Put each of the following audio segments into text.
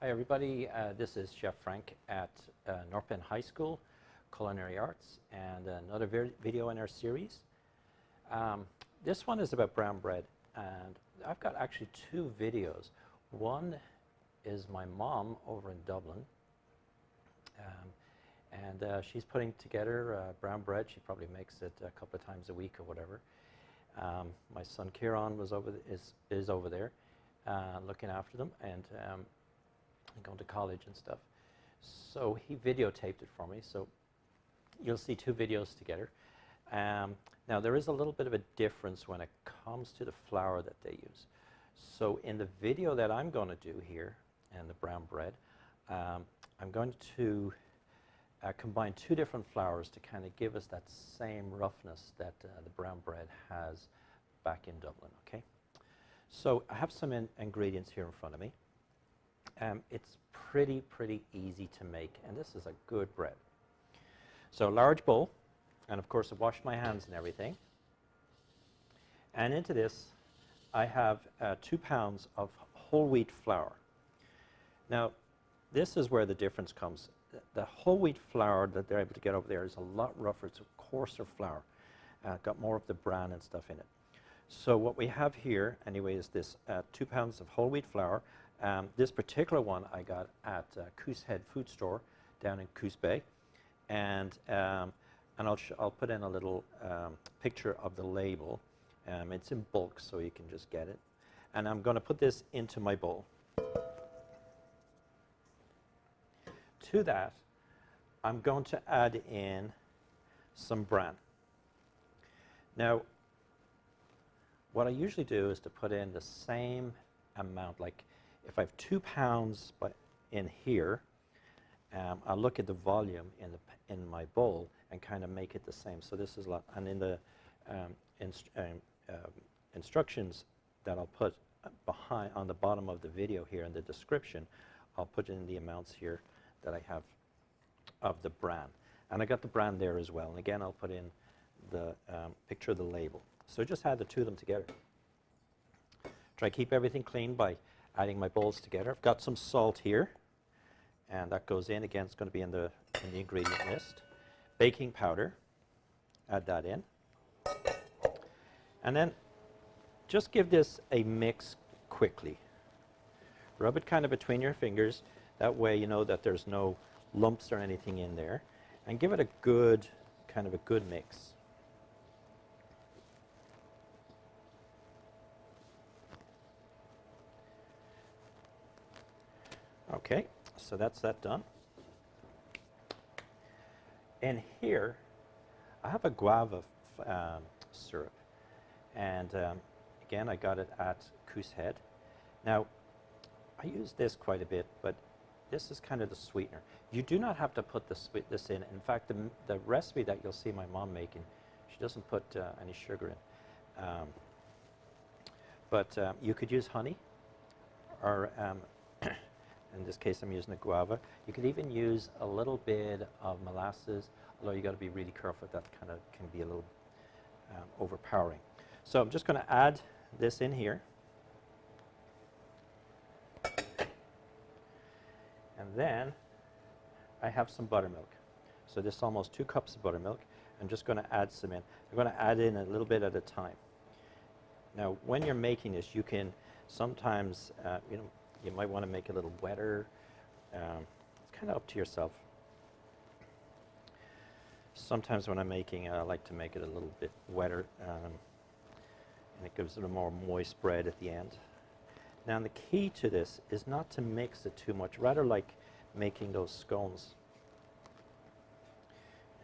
Hi everybody, this is Chef Frank at North Bend High School, Culinary Arts, and another video in our series. This one is about brown bread, and I've got actually two videos. One is my mom over in Dublin, and she's putting together brown bread. She probably makes it a couple of times a week or whatever. My son Kieran is over there looking after them, and going to college and stuff. So he videotaped it for me, so you'll see two videos together. Now there is a little bit of a difference when it comes to the flour that they use. So in the video that I'm going to do here, and the brown bread, I'm going to combine two different flours to kind of give us that same roughness that the brown bread has back in Dublin, okay? So I have some ingredients here in front of me. It's pretty easy to make, and this is a good bread. So a large bowl, and of course I've washed my hands and everything. And into this I have 2 pounds of whole wheat flour. Now this is where the difference comes. The whole wheat flour that they're able to get over there is a lot rougher. It's a coarser flour. Got more of the bran and stuff in it. So what we have here anyway is this 2 pounds of whole wheat flour. This particular one I got at Coos food store down in Coos Bay, and I'll put in a little picture of the label. It's in bulk, so you can just get it. And I'm going to put this into my bowl. To that, I'm going to add in some bran. Now, what I usually do is to put in the same amount, like if I have 2 pounds in here, I'll look at the volume in my bowl and kind of make it the same. So this is a lot, and in the instructions that I'll put behind on the bottom of the video here in the description, I'll put in the amounts here that I have of the bran. And I got the bran there as well. And again, I'll put in the picture of the label. So just add the two of them together. Try to keep everything clean by adding my bowls together. I've got some salt here, and that goes in. Again, it's going to be in the ingredient list. Baking powder, add that in. And then just give this a mix quickly. Rub it kind of between your fingers. That way you know that there's no lumps or anything in there. And give it a good, kind of a good mix. Okay, so that's that done. And here, I have a guava syrup. And again, I got it at Coos Head. Now, I use this quite a bit, but this is kind of the sweetener. You do not have to put this in. In fact, the recipe that you'll see my mom making, she doesn't put any sugar in. But you could use honey, or in this case I'm using a guava. You could even use a little bit of molasses, although you got to be really careful. That kind of can be a little overpowering. So I'm just going to add this in here. And then I have some buttermilk. So this is almost 2 cups of buttermilk. I'm just going to add some in. I'm going to add in a little bit at a time. Now, when you're making this, you can sometimes, you might want to make it a little wetter. It's kind of up to yourself. Sometimes when I'm making, I like to make it a little bit wetter, and it gives it a more moist bread at the end. Now the key to this is not to mix it too much, rather like making those scones.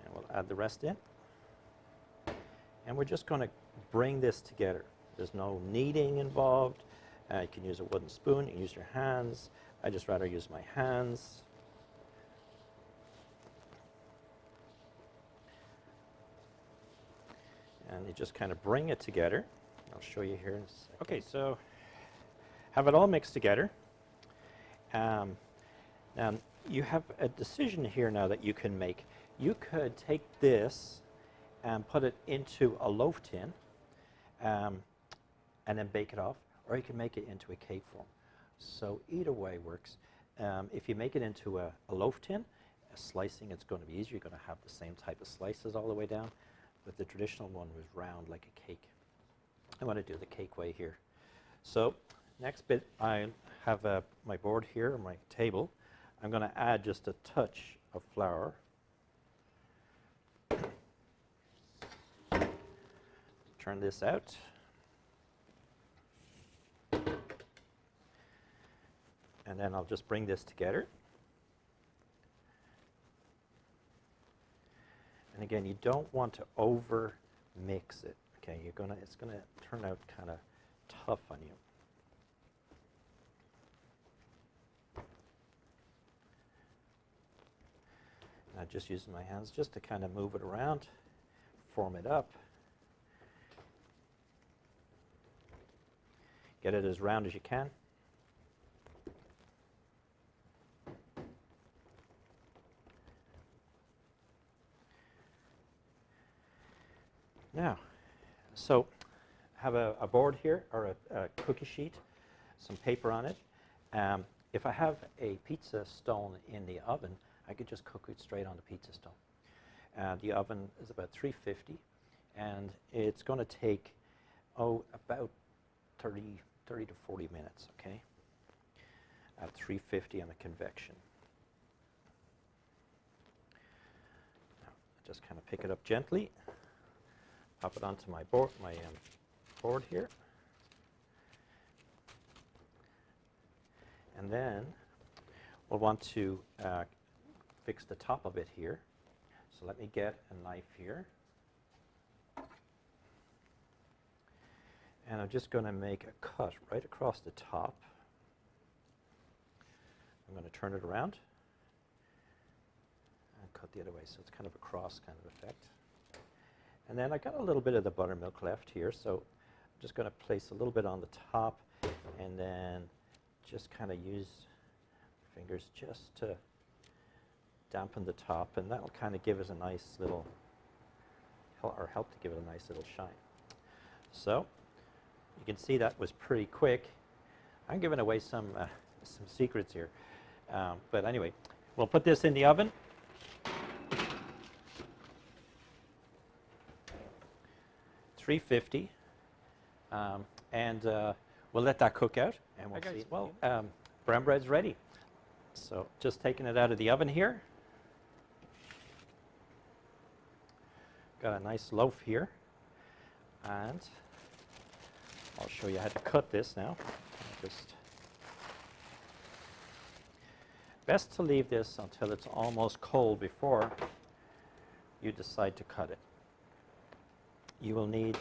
And we'll add the rest in. And we're just going to bring this together. There's no kneading involved. You can use a wooden spoon, you can use your hands. I just rather use my hands. And you just kind of bring it together. I'll show you here in a second. Okay, so have it all mixed together. Now you have a decision here now that you can make. You could take this and put it into a loaf tin and then bake it off, or you can make it into a cake form. So either way works. if you make it into a loaf tin, slicing it's going to be easier. You're going to have the same type of slices all the way down, but the traditional one was round like a cake. I want to do the cake way here. So next bit, I have my board here, my table. I'm going to add just a touch of flour. Turn this out. And then I'll just bring this together. And again, you don't want to over mix it. Okay, it's gonna turn out kind of tough on you. And I'm just using my hands just to kind of move it around, form it up. Get it as round as you can. Now, so have a board here, or a cookie sheet, some paper on it. If I have a pizza stone in the oven, I could just cook it straight on the pizza stone. The oven is about 350, and it's going to take, about 30 to 40 minutes, okay, at 350 on the convection. Now, just kind of pick it up gently. Pop it onto my board, board here, and then we'll want to fix the top of it here. So let me get a knife here, and I'm just going to make a cut right across the top. I'm going to turn it around and cut the other way, so it's kind of a cross kind of effect. And then I got a little bit of the buttermilk left here, so I'm just going to place a little bit on the top, and then just kind of use my fingers just to dampen the top, and that will kind of give us a nice little, or help to give it a nice little shine. So you can see that was pretty quick. I'm giving away some secrets here, but anyway, we'll put this in the oven. 350, and we'll let that cook out, and we'll see. Well, brown bread's ready. So just taking it out of the oven here. Got a nice loaf here, and I'll show you how to cut this now. Best to leave this until it's almost cold before you decide to cut it. You will need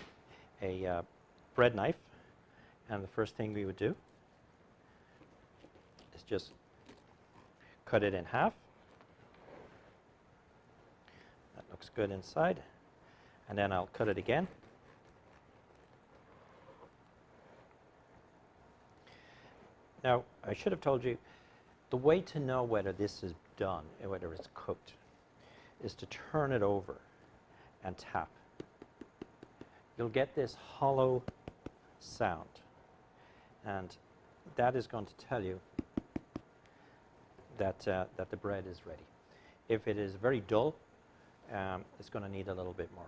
a bread knife, and the first thing we would do is just cut it in half. That looks good inside, and then I'll cut it again. Now, I should have told you, the way to know whether this is done, whether it's cooked, is to turn it over and tap. You'll get this hollow sound, and that is going to tell you that, that the bread is ready. If it is very dull, it's going to need a little bit more.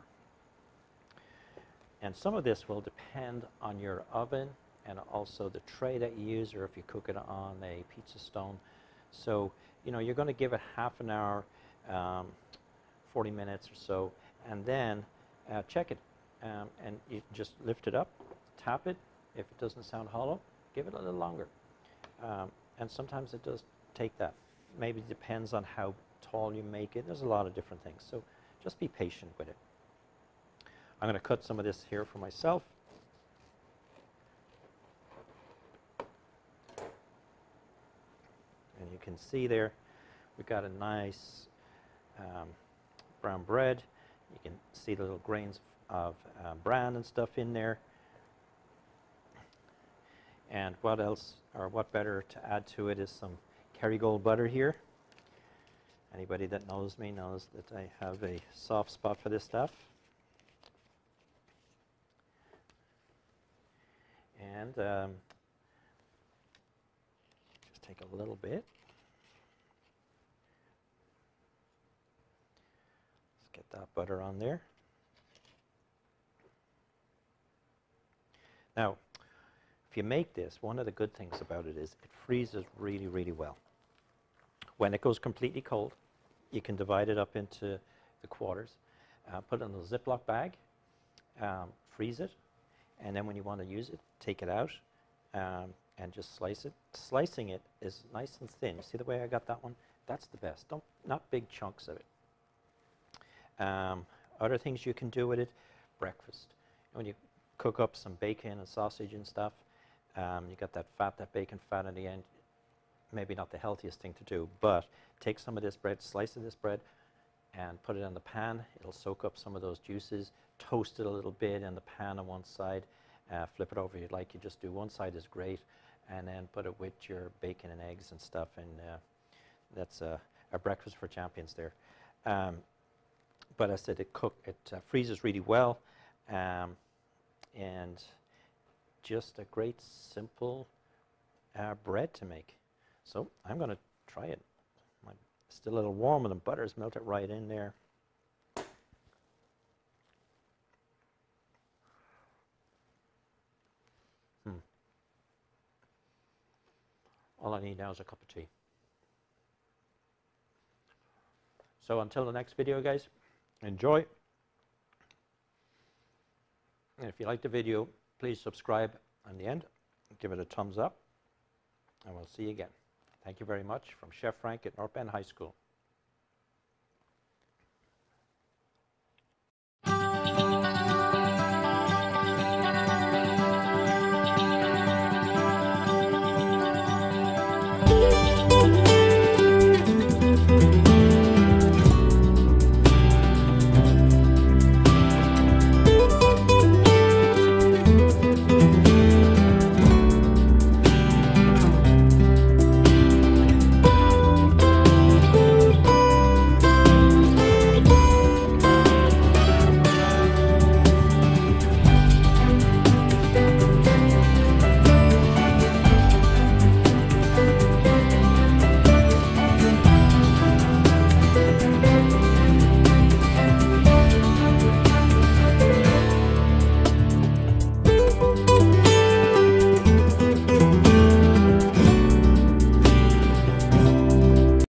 And some of this will depend on your oven and also the tray that you use, or if you cook it on a pizza stone. So, you know, you're going to give it half an hour, 40 minutes or so, and then check it. And you just lift it up, tap it. If it doesn't sound hollow, give it a little longer. And sometimes it does take that. Maybe it depends on how tall you make it. There's a lot of different things. So just be patient with it. I'm going to cut some of this here for myself. And you can see there, we've got a nice brown bread. You can see the little grains of bran and stuff in there. And what else, or what better to add to it, is some Kerrygold butter here. Anybody that knows me knows that I have a soft spot for this stuff. And just take a little bit. Get that butter on there. Now, if you make this, one of the good things about it is it freezes really, really well. When it goes completely cold, you can divide it up into the quarters, put it in a Ziploc bag, freeze it, and then when you want to use it, take it out and just slice it. Slicing it is nice and thin. You see the way I got that one? That's the best. Not big chunks of it. Other things you can do with it, breakfast. When you cook up some bacon and sausage and stuff, you got that fat, that bacon fat in the end. Maybe not the healthiest thing to do, but take some of this bread, slice of this bread, and put it in the pan. It'll soak up some of those juices. Toast it a little bit in the pan on one side. Flip it over if you'd like. You just do one side is great, and then put it with your bacon and eggs and stuff, and that's a breakfast for champions there. But I said it freezes really well, and just a great simple bread to make. So I'm going to try it. It's still a little warm and the butter's melted right in there. All I need now is a cup of tea. So until the next video, guys, enjoy. And if you like the video, please subscribe in the end. Give it a thumbs up. And we'll see you again. Thank you very much from Chef Frank at North Bend High School.